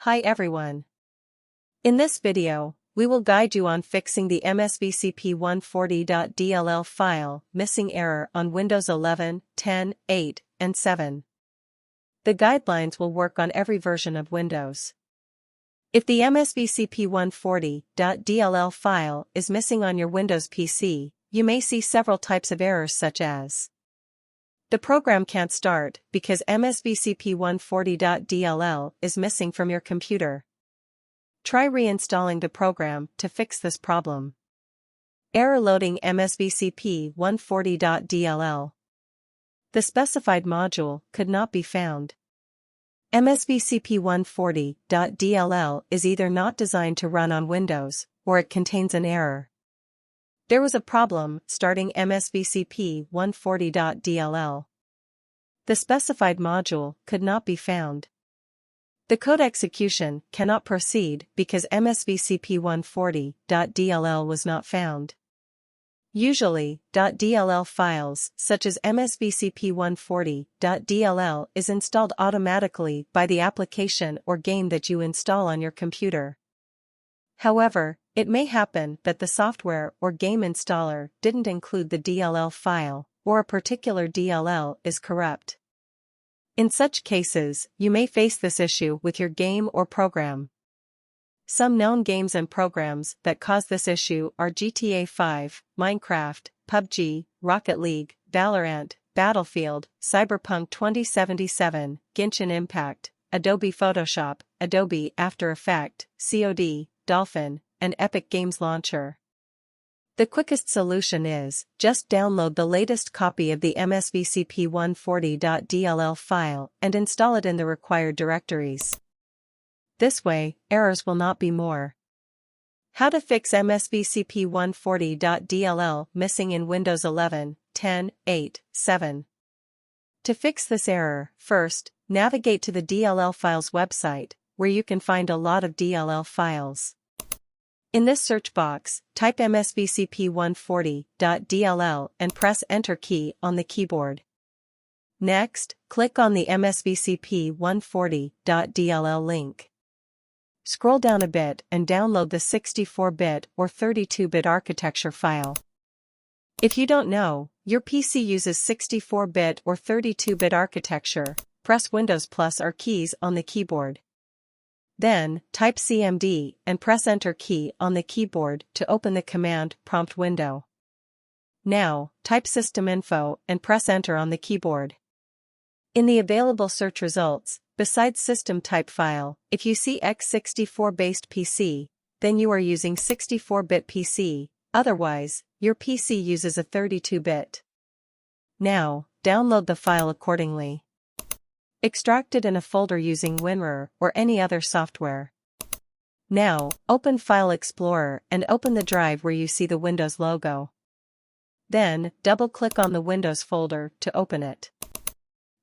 Hi everyone. In this video, we will guide you on fixing the MSVCP140.dll file missing error on Windows 11, 10, 8, and 7. The guidelines will work on every version of Windows. If the MSVCP140.dll file is missing on your Windows PC, you may see several types of errors such as: the program can't start because MSVCP140.dll is missing from your computer. Try reinstalling the program to fix this problem. Error loading MSVCP140.dll. The specified module could not be found. MSVCP140.dll is either not designed to run on Windows, or it contains an error. There was a problem starting MSVCP140.dll. The specified module could not be found. The code execution cannot proceed because MSVCP140.dll was not found. Usually, .dll files such as MSVCP140.dll is installed automatically by the application or game that you install on your computer. However, it may happen that the software or game installer didn't include the DLL file, or a particular DLL is corrupt. In such cases, you may face this issue with your game or program. Some known games and programs that cause this issue are GTA 5, Minecraft, PUBG, Rocket League, Valorant, Battlefield, Cyberpunk 2077, Genshin Impact, Adobe Photoshop, Adobe After Effects, COD, Dolphin, and Epic Games Launcher. The quickest solution is just download the latest copy of the MSVCP140.dll file and install it in the required directories. This way, errors will not be more. How to fix MSVCP140.dll missing in Windows 11, 10, 8, 7. To fix this error, first, navigate to the DLL Files website, where you can find a lot of DLL files. In this search box, type MSVCP140.dll and press Enter key on the keyboard. Next, click on the MSVCP140.dll link. Scroll down a bit and download the 64-bit or 32-bit architecture file. If you don't know, your PC uses 64-bit or 32-bit architecture, press Windows plus R keys on the keyboard. Then, type CMD and press Enter key on the keyboard to open the command prompt window. Now, type systeminfo and press Enter on the keyboard. In the available search results, besides system type file, if you see x64-based PC, then you are using 64-bit PC, otherwise, your PC uses a 32-bit. Now, download the file accordingly. Extract it in a folder using WinRAR or any other software. Now, open File Explorer and open the drive where you see the Windows logo. Then, double-click on the Windows folder to open it.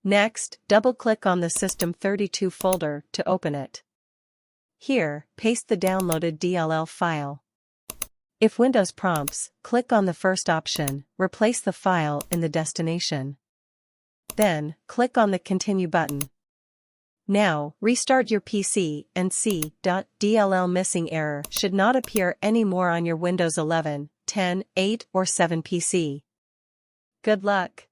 Next, double-click on the System32 folder to open it. Here, paste the downloaded DLL file. If Windows prompts, click on the first option, replace the file in the destination. Then, click on the Continue button. Now, restart your PC and see .dll missing error should not appear anymore on your Windows 11, 10, 8, or 7 PC. Good luck!